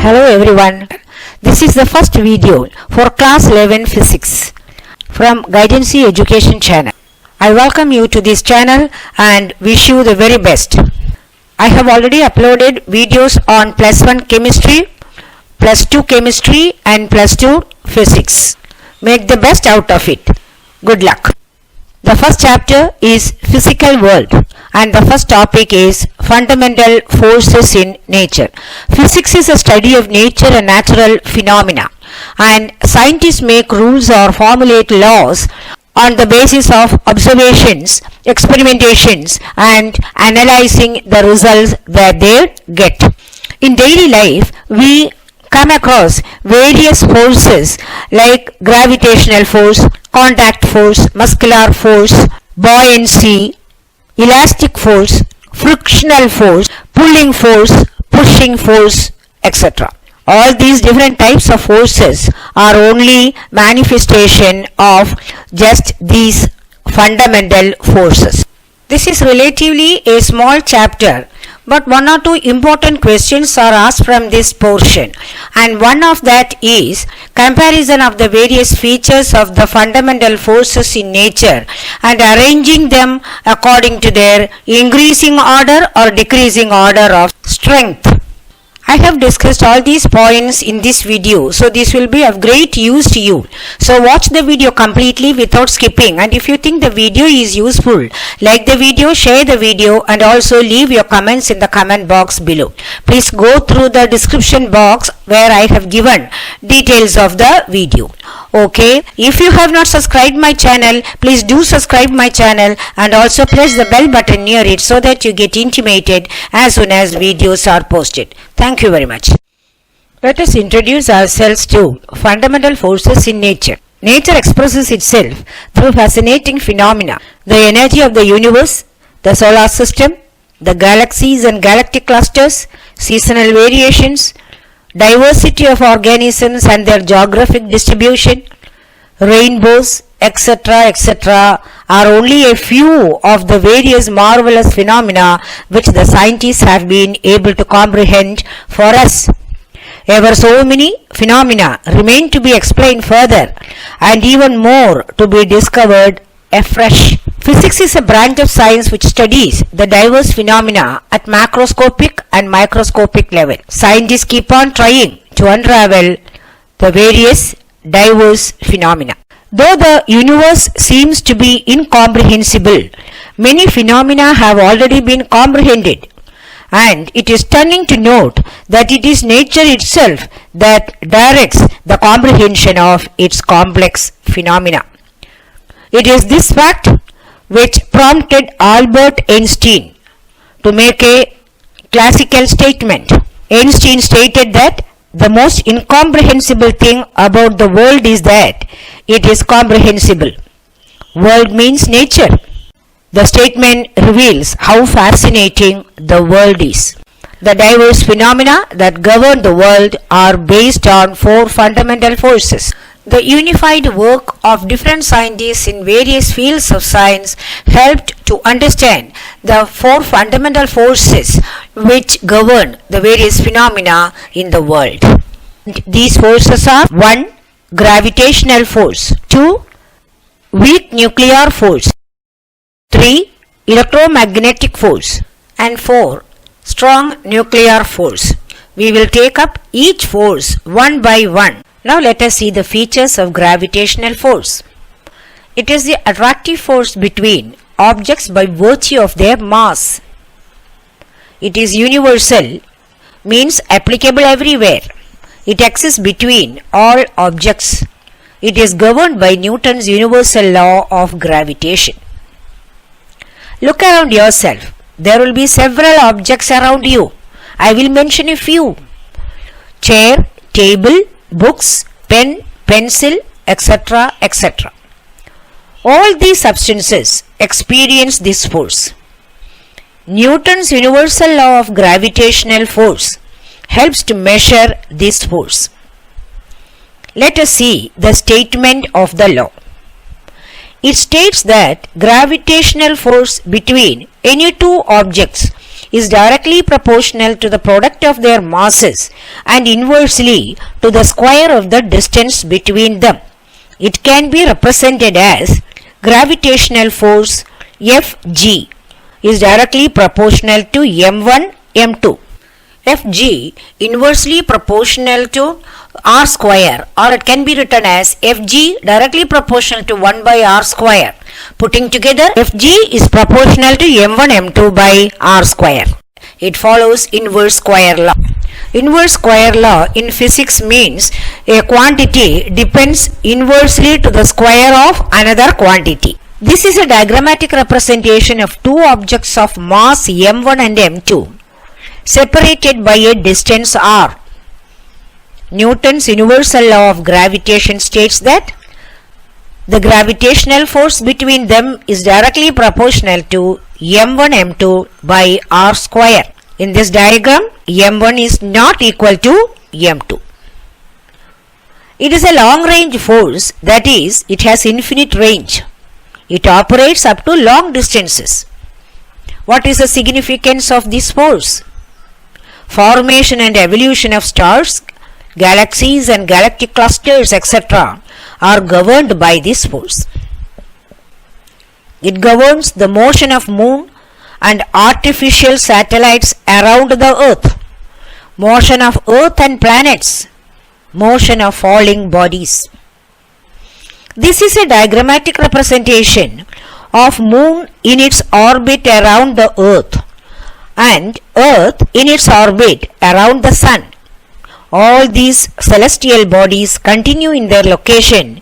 Hello everyone, this is the first video for class 11 physics from Guidancy Education channel. I welcome you to this channel and wish you the very best. I have already uploaded videos on plus 1 chemistry, plus 2 chemistry and plus 2 physics. Make the best out of it. Good luck. The first chapter is physical world and the first topic is fundamental forces in nature. Physics is a study of nature and natural phenomena, and scientists make rules or formulate laws on the basis of observations, experimentations and analyzing the results that they get. In daily life, we come across various forces like gravitational force, contact force, muscular force, buoyancy, elastic force, frictional force, pulling force, pushing force, etc. All these different types of forces are only manifestation of just these fundamental forces. This is relatively a small chapter, but one or two important questions are asked from this portion, and one of that is comparison of the various features of the fundamental forces in nature and arranging them according to their increasing order or decreasing order of strength. I have discussed all these points in this video, so this will be of great use to you. So watch the video completely without skipping, and if you think the video is useful, like the video, share the video and also leave your comments in the comment box below. Please go through the description box where I have given details of the video. Okay, if you have not subscribed my channel, please do subscribe my channel and also press the bell button near it so that you get intimated as soon as videos are posted. Thank you very much. Let us introduce ourselves to fundamental forces in nature. Nature expresses itself through fascinating phenomena. The energy of the universe, the solar system, the galaxies and galactic clusters, seasonal variations, diversity of organisms and their geographic distribution, rainbows, etc., etc. are only a few of the various marvelous phenomena which the scientists have been able to comprehend for us. Ever so many phenomena remain to be explained further and even more to be discovered afresh. Physics is a branch of science which studies the diverse phenomena at macroscopic and microscopic level. Scientists keep on trying to unravel the various diverse phenomena. Though the universe seems to be incomprehensible, many phenomena have already been comprehended, and it is stunning to note that it is nature itself that directs the comprehension of its complex phenomena. It is this fact which prompted Albert Einstein to make a classical statement. Einstein stated that the most incomprehensible thing about the world is that it is comprehensible. World means nature. The statement reveals how fascinating the world is. The diverse phenomena that govern the world are based on four fundamental forces. The unified work of different scientists in various fields of science helped to understand the four fundamental forces which govern the various phenomena in the world. These forces are 1. Gravitational force, 2. Weak nuclear force, 3. Electromagnetic force, and 4. Strong nuclear force. We will take up each force one by one. Now let us see the features of gravitational force. It is the attractive force between objects by virtue of their mass. It is universal, means applicable everywhere. It exists between all objects. It is governed by Newton's universal law of gravitation. Look around yourself. There will be several objects around you. I will mention a few. Chair, table, books, pen, pencil, etc., etc. All these substances experience this force. Newton's universal law of gravitational force helps to measure this force. Let us see the statement of the law. It states that gravitational force between any two objects is directly proportional to the product of their masses and inversely to the square of the distance between them. It can be represented as gravitational force Fg is directly proportional to m1, m2. Fg inversely proportional to r square, or it can be written as Fg directly proportional to 1 by r square. Putting together, Fg is proportional to m1 m2 by r square. It follows inverse square law. Inverse square law in physics means a quantity depends inversely to the square of another quantity. This is a diagrammatic representation of two objects of mass m1 and m2 separated by a distance r. Newton's universal law of gravitation states that the gravitational force between them is directly proportional to m1 m2 by r square. In this diagram, m1 is not equal to m2. It is a long range force, that is, it has infinite range. It operates up to long distances. What is the significance of this force? Formation and evolution of stars, galaxies and galactic clusters, etc. are governed by this force. It governs the motion of moon and artificial satellites around the earth, motion of earth and planets, motion of falling bodies. This is a diagrammatic representation of moon in its orbit around the earth and earth in its orbit around the sun. All these celestial bodies continue in their location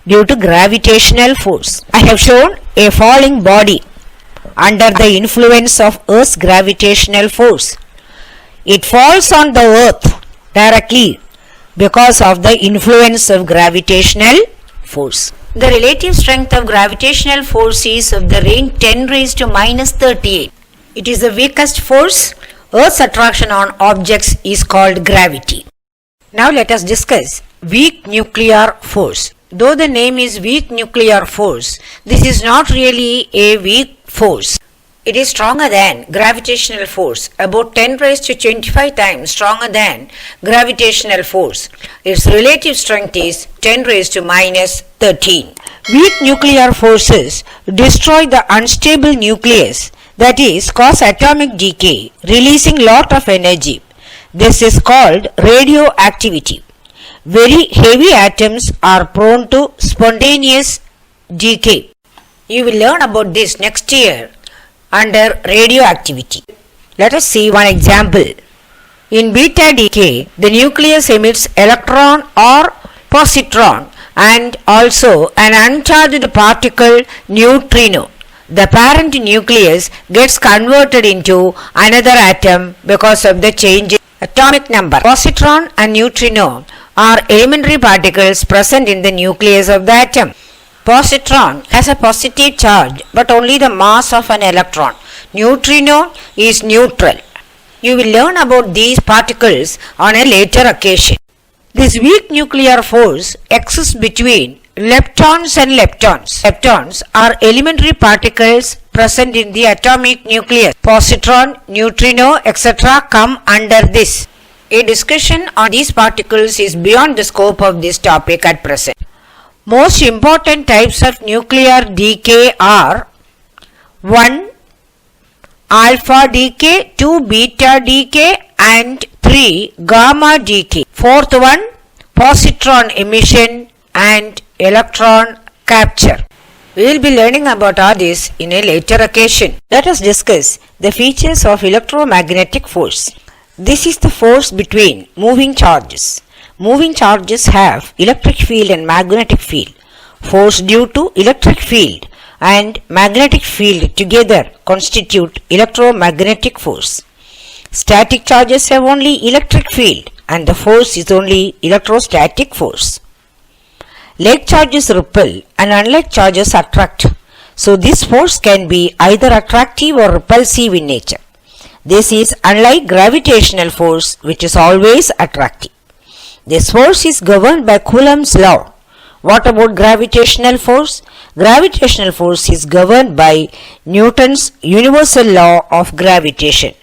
due to gravitational force. I have shown a falling body under the influence of Earth's gravitational force. It falls on the earth directly because of the influence of gravitational force. The relative strength of gravitational force is of the range 10 raised to minus 38. It is the weakest force. Earth's attraction on objects is called gravity. Now let us discuss weak nuclear force. Though the name is weak nuclear force, this is not really a weak force. It is stronger than gravitational force, about 10 raised to 25 times stronger than gravitational force. Its relative strength is 10 raised to minus 13. Weak nuclear forces destroy the unstable nucleus, that is, cause atomic decay, releasing lot of energy. This is called radioactivity. Very heavy atoms are prone to spontaneous decay. You will learn about this next year under radioactivity. Let us see one example. In beta decay, the nucleus emits electron or positron and also an uncharged particle neutrino. The parent nucleus gets converted into another atom because of the change in atomic number. Positron and neutrino are elementary particles present in the nucleus of the atom. Positron has a positive charge but only the mass of an electron. Neutrino is neutral. You will learn about these particles on a later occasion. This weak nuclear force exists between leptons and leptons. Leptons are elementary particles present in the atomic nucleus. Positron, neutrino, etc. come under this. A discussion on these particles is beyond the scope of this topic at present. Most important types of nuclear decay are 1. Alpha decay, 2. Beta decay and 3. Gamma decay. Fourth one, positron emission and electron capture. We will be learning about all this in a later occasion. Let us discuss the features of electromagnetic force. This is the force between moving charges. Moving charges have electric field and magnetic field. Force due to electric field and magnetic field together constitute electromagnetic force. Static charges have only electric field and the force is only electrostatic force. Like charges repel and unlike charges attract. So this force can be either attractive or repulsive in nature. This is unlike gravitational force, which is always attractive. This force is governed by Coulomb's law. What about gravitational force? Gravitational force is governed by Newton's universal law of gravitation.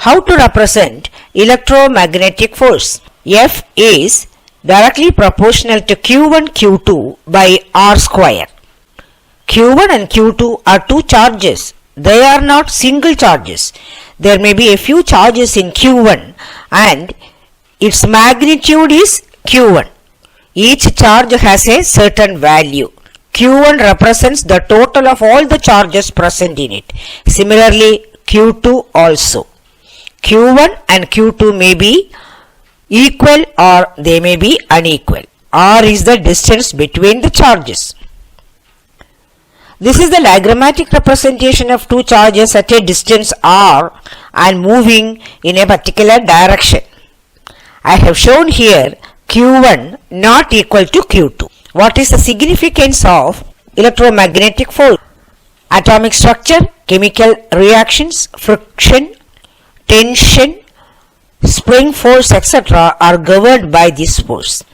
How to represent electromagnetic force? F is directly proportional to Q1 Q2 by R square. Q1 and Q2 are two charges. They are not single charges. There may be a few charges in Q1 and its magnitude is Q1. Each charge has a certain value. Q1 represents the total of all the charges present in it. Similarly, Q2 also. Q1 and Q2 may be equal or they may be unequal. R is the distance between the charges. This is the diagrammatic representation of two charges at a distance r and moving in a particular direction. I have shown here Q1 not equal to Q2. What is the significance of electromagnetic force? Atomic structure, chemical reactions, friction, tension, spring force, etc. are governed by this force.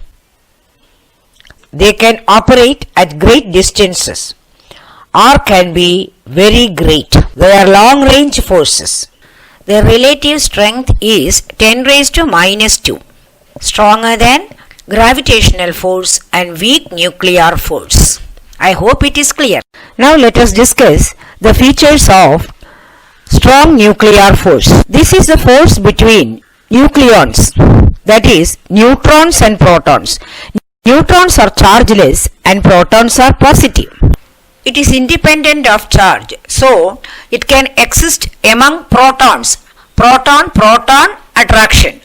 They can operate at great distances or can be very great. They are long range forces. Their relative strength is 10 raised to minus 2, stronger than gravitational force and weak nuclear force. I hope it is clear. Now let us discuss the features of strong nuclear force. This is the force between nucleons, that is neutrons and protons. Neutrons are chargeless and protons are positive. It is independent of charge, so it can exist among protons, proton-proton attraction,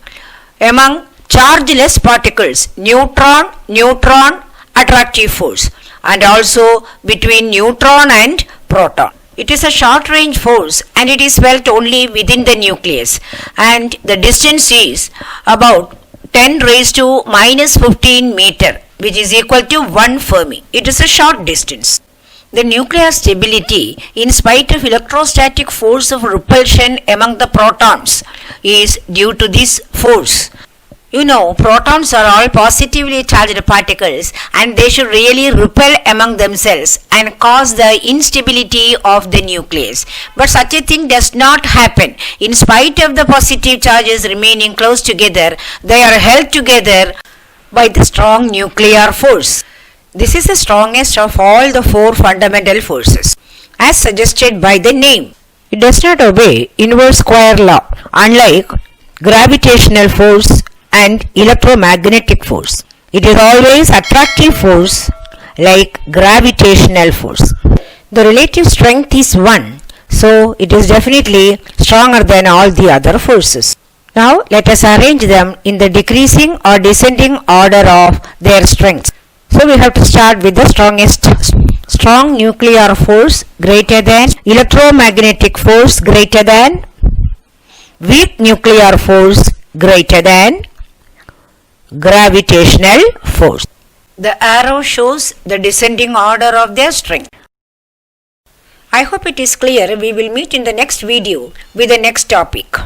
among chargeless particles, neutron attractive force, and also between neutron and proton. It is a short range force and it is felt only within the nucleus, and the distance is about 10 raised to minus 15 meter, which is equal to 1 Fermi. It is a short distance. The nuclear stability, in spite of electrostatic force of repulsion among the protons, is due to this force. You know, protons are all positively charged particles and they should really repel among themselves and cause the instability of the nucleus. But such a thing does not happen. In spite of the positive charges remaining close together, they are held together by the strong nuclear force. This is the strongest of all the four fundamental forces, as suggested by the name. It does not obey inverse square law, unlike gravitational force and electromagnetic force. It is always attractive force like gravitational force. The relative strength is 1, so it is definitely stronger than all the other forces. Now let us arrange them in the decreasing or descending order of their strengths. So we have to start with the strongest. Strong nuclear force greater than electromagnetic force greater than weak nuclear force greater than gravitational force. The arrow shows the descending order of their strength. I hope it is clear. We will meet in the next video with the next topic.